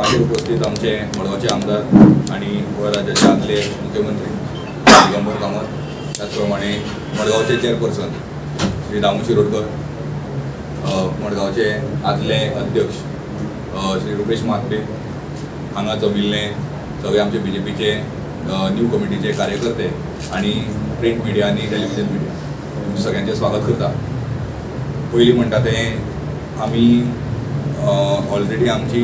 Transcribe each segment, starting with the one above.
मागीर उपस्थित आमचे मडगांवचे आमदार आणि गोंय राज्याचे आदले मुख्यमंत्री दिगंबर कामत, त्याच प्रमाणे मडगांवचे चेअरपर्सन श्री दामू शिरोडकर, मडगांवचे आदले अध्यक्ष श्री रुपेश म्हात्रे हांगा जमिल्ले सगळे आमचे बीजेपीचे न्यू कमिटीचे कार्यकर्ते आणि प्रिंट मिडिया आणि टेलिव्हिजन मिडिया तुमचे सगळ्यांचे स्वागत करता। पयलीं म्हणटा तें आमी ऑलरेडी आमची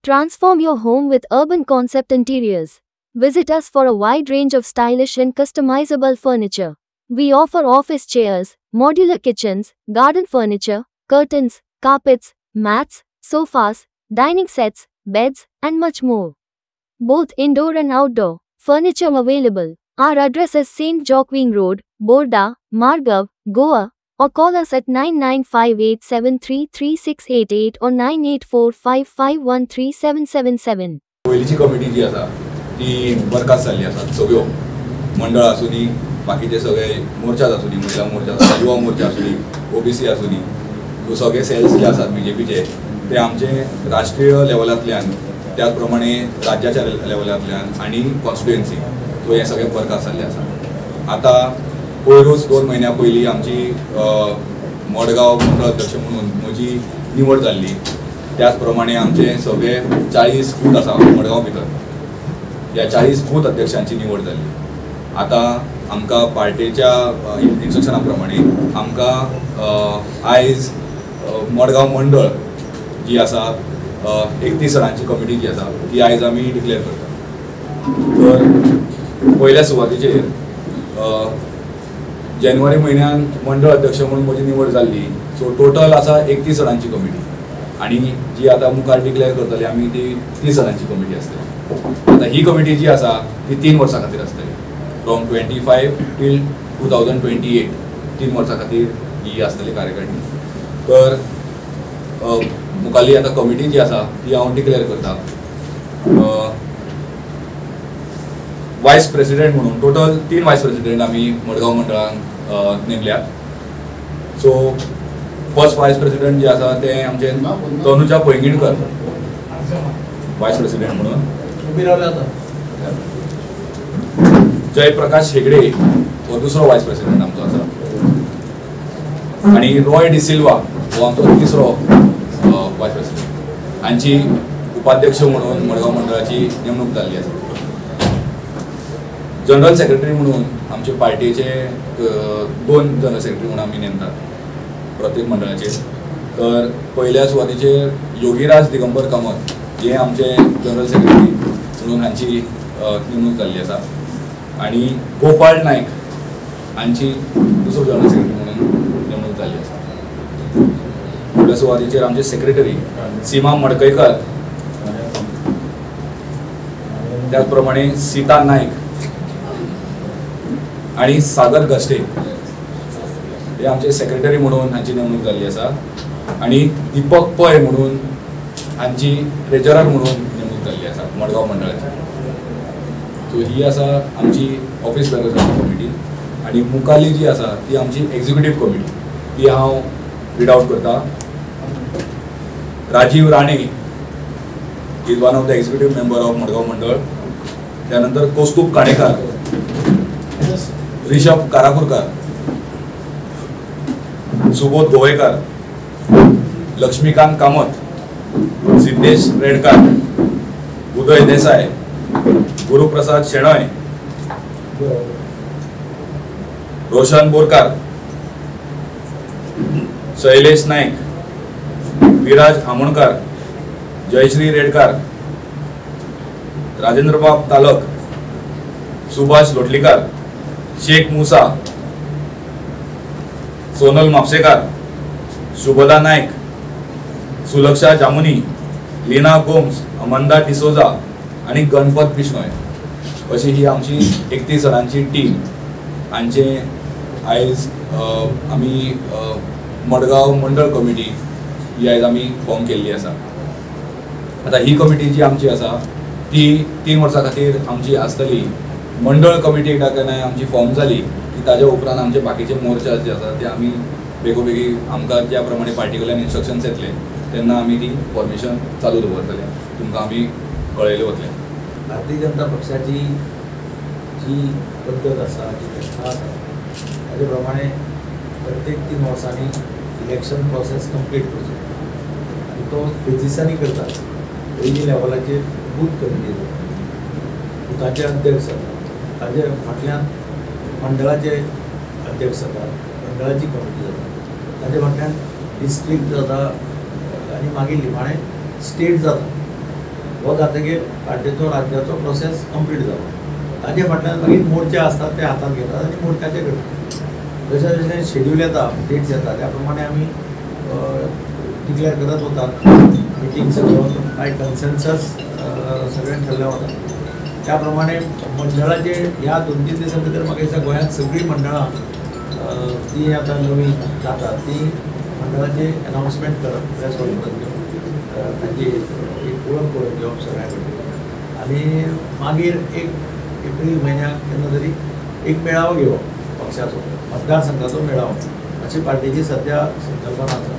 Transform your home with urban concept interiors. Visit us for a wide range of stylish and customizable furniture. We offer office chairs, modular kitchens, garden furniture, curtains, carpets, mats, sofas, dining sets, beds, and much more. Both indoor and outdoor furniture available. Our address is St. Joaquin Road, Borda, Margav, Goa, or call us at 9958733688 or 9845513777. पयलींची committee जी आसा ती बरखास्त जाल्ली आसा। सगळ्यो मंडळ आसूनी, बाकीचे सगळे मोर्चात आसूनी, महिला मोर्चा, युवा मोर्चा आसूनी, ओबीसी आसूनी, ह्यो सगळे सेल्स जे आसात बीजेपीचे ते आमचे राष्ट्रीय लेवलांतल्यान त्याच प्रमाणे राज्याच्या लेवलांतल्यान आणि कॉन्स्टिट्युएन्सी सो हे सगळे बरखास्त जाल्ले आसा। आता पयरूच 2 म्हयन्या पयलीं आमची मडगांव मंडळ अध्यक्ष म्हणून म्हजी निवड जाल्ली। त्याच प्रमाणे आमचे सगळे 40 बूथ आसा मडगांव भितर, ह्या 40 बूथ अध्यक्षांची निवड जाल्ली। आता आमकां पार्टीच्या इन्स्ट्रक्शना प्रमाणे आमकां आयज मडगांव मंडळ जी आसा 31 जाणांची कमिटी जी आसा ती आयज आमी डिक्लेअर करता। तर पयल्या सुवातेचेर जानेवारी म्हयन्यान मंडळ अध्यक्ष म्हणून म्हजी निवड जाल्ली, सो टोटल आसा 31 जाणांची कमिटी आणि जी आता मुखार डिक्लेअर करतली आमी ती 30 जाणांची कमिटी आसतली। आता ही कमिटी जी आसा ती 3 वर्सां खातीर आसतली, फ्रॉम 25 टिल 2028 3 वर्सां खातीर ही आसतली कार्यकारिणी। तर मुखाल्ली आता कमिटी जी आसा ती हांव डिक्लेअर करता। वायस प्रेसिडेंट म्हणून टोटल 3 वायस प्रेसिडेंट आमी मडगांव मंडळान नेमल्यात। सो फर्स्ट वायस प्रेसिडेंट जे आसा ते आमचे तनुजा पैंगीणकर वायस प्रेसिडेंट म्हणून, जयप्रकाश हेगडे हो दुसरो वायस प्रेसिडेंट आमचो आसा आणि रॉय डिसिल्वा हो आमचो तिसरो वायस प्रेसिडेंट। हांची उपाध्यक्ष म्हणून मडगांव मंडळाची नेमणूक जाल्ली आसा। जनरल सेक्रेटरी म्हणून आमचे पार्टीचे 2 जनरल सेक्रेटरी म्हणून आमी नेमतात प्रत्येक मंडळाचे। तर पयल्या सुवातेचेर योगीराज दिगंबर कामत हे आमचे जनरल सेक्रेटरी म्हणून हांची नेमणूक जाल्ली आसा आणि गोपाळ नायक हांची दुसरो जनरल सेक्रेटरी म्हणून नेमणूक जाल्ली आसा। फुडल्या सुवातेचेर आमचे सेक्रेटरी सीमा मडकयकर, त्याच प्रमाणे सीता नायक आणि सागर गस्टे हे आमचे सेक्रेटरी म्हणून हांची नेमणूक जाल्ली आसा आणि दीपक पै म्हणून हांची ट्रेजरर म्हणून नेमणूक जाल्ली आसा मडगांव मंडळाची। सो ही आसा आमची ऑफिस बेरर्स कमिटी आणि मुखाल्ली जी आसा ती आमची एक्झिक्युटीव कमिटी, ती हांव रीड आउट करता। Rajiv Rane is one of the executive member of Madgaon Mandal. त्यानंतर कौस्तुभ काणेकर, ऋषभ कारापूरकर, सुबोध गोवेकर, लक्ष्मीकांत कामत, सिद्धेश रेडकर, उदय देसाय, गुरुप्रसाद शेणय, रोशन बोरकार, शैलेश नाईक, विराज आमोणकर, जयश्री रेडकर, राजेंद्रबाब तालक, सुभाष लोटलीकर, शेख मुसा, सोनल म्हापसेकर, शुभदा नायक, सुलक्षा जामुनी, लीना गोम्स, अमंदा डिसोजा आणि गणपत बिश्नोय अशी ही आमची 31 जाणांची टीम हांचे आयज आमी मडगांव मंडळ कमिटी ही आयज आमी फॉर्म केल्ली आसा। आता ही कमिटी जी आमची आसा ती 3 वर्सां खातीर आमची आसतली। मंडळ कमिटी एकदा केन्नाय आमची फॉर्म जाली की ताज्या उपरांत आमचे बाकीचे मोर्चा जे आसा ते आमी बेगोबेगी आमकां ज्या प्रमाणे पार्टी कडल्यान इन्स्ट्रक्शन्स येतले तेन्ना आमी ती फॉर्मेशन चालू दवरतले। तुमकां आमी कळयलें वतलें. भारतीय जनता पक्षाची जी पद्दत आसा, जी घटना आसा, ताजे प्रमाणे प्रत्येक 3 वर्सांनी इलेक्शन प्रोसेस कंप्लीट करचो आनी तो फेजिसांनी करतात. पयली लेवलाचेर बूथ कमिटी जाता, बुथाचे अध्यक्ष जातात, ताजे फाटल्यान मंडळाचे अध्यक्ष जातात, मंडळाची कमिटी जाता, ताजे फाटल्यान डिस्ट्रिक्ट जाता आनी मागीर निमाणें स्टेट जाता. हो जातकीर पार्टीचो राज्याचो प्रोसेस कंप्लीट जाता. ताजे फाटल्यान मागीर मोर्चे आसतात ते हातांत घेतात आनी मोर्चाचे करतात. जशें जशें शेड्यूल येता, डेट्स येता, त्या प्रमाणे आमी डिक्लेअर करत वतात. मिटिंग्स घेवन कांय कन्सेन्सस सगळें ठरलें वता. त्या प्रमाणे मंडळाचे ह्या 2-3 दिसां भितर म्हाका दिसता गोंयांत सगळीं मंडळां ती आतां नवीन जातात ती मंडळाचे अनाउन्समेंट करप, प्रेस कॉन्फरन्स घेवन तांची एक वळख करून घेवप सगळ्यां कडेन आनी मागीर एक एप्रील म्हयन्याक केन्ना तरी एक मेळावो घेवप पक्षाचो, मतदारसंघाचो मेळावो अशी पार्टीची सद्या संकल्पना आसा.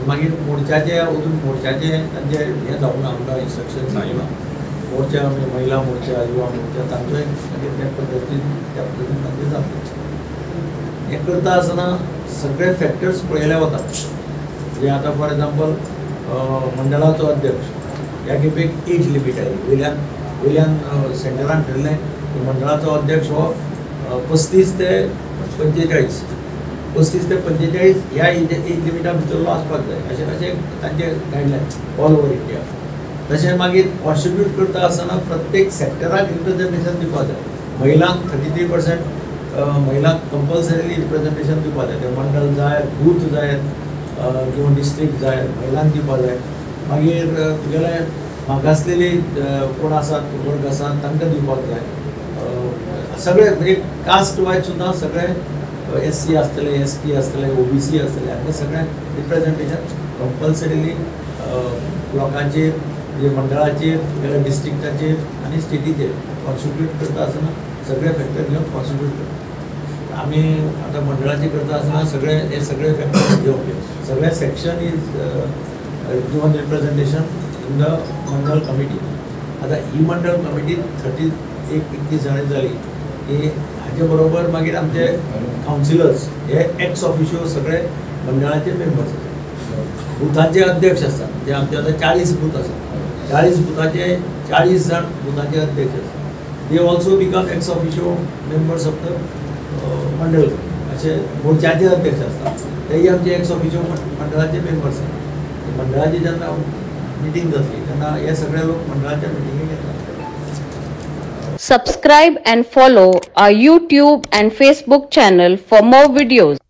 मागीर मोर्चाचे अजून मोर्चाचे तांचे हें जावंक ना, आमकां इन्स्ट्रक्शन ना. मोर्चा म्हणजे महिला मोर्चा, युवा मोर्चा तांचोय मागीर त्या पद्दतीन तांचें जाता. हें करता आसतना सगळे फॅक्टर्स पळयले वतात. म्हणजे आतां फॉर एग्जाम्पल मंडळाचो अध्यक्ष ह्या खेपेक एज लिमीट आयली. वयल्यान सेंटरान ठरलें की मंडळाचो अध्यक्ष हो 35 ते 45 ह्या एज लिमिटा भितरलो आसपाक जाय अशें तांचे गायडलायन ऑल ओवर इंडिया. तशें मागीर कॉन्ट्रिब्यूट करता आसतना प्रत्येक सेक्टराक रिप्रेझेंटेशन दिवपाक जाय. महिलांक 33% महिलांक कंपल्सरिली रिप्रेझेंटेशन दिवपाक जाय. ते मंडळ जाय, बूथ जाय किंवा डिस्ट्रिक्ट जाय, महिलांक दिवपाक जाय. मागीर तुगेले मागासलेली कोण आसात, वर्ग आसात तांकां दिवपाक जाय. सगळे म्हणजे कास्ट वायज सुद्दां सगळे SC आसतले, ST आसतले, OBC आसतले, हांकां सगळ्यांक रिप्रेझेंटेशन कंपल्सरिली ब्लॉकाचेर म्हणजे मंडळाचेर तुगेल्या डिस्ट्रिक्टाचेर आनी स्टेटीचेर कॉन्ट्रिब्यूट करता आसतना सगळे फॅक्टर घेवन कॉन्ट्रिब्यूट करता. आमी आतां मंडळाचें करता आसतना हे सगळे फॅक्टर घेवप. सगळे section is given representation in the मंडळ कमिटी. आतां ही मंडळ कमिटी 31 जाणी जाली की हाचे बरोबर मागीर आमचे कावन्सिलर्स हे एक्स ऑफिशियो सगळे मंडळाचे मेंबर्स आसात. बुथाचे अध्यक्ष आसतात जे आमचे आतां 40 बूथ आसात. 40 बुथाचे 40 जाण बुथाचे अध्यक्ष आसतात. They also become ex officio members of the मंडळ. असे मोर्चाचे अध्यक्ष असतात तेही आमचे एक्स ऑफिशियो मंडळाचे मेंबर्स आहेत. मंडळाची जेन्ना मिटींग जातली तेन्ना हे सगळे लोक मंडळाच्या मिटिंगेक येतात. Subscribe and follow our YouTube and Facebook channel for more videos.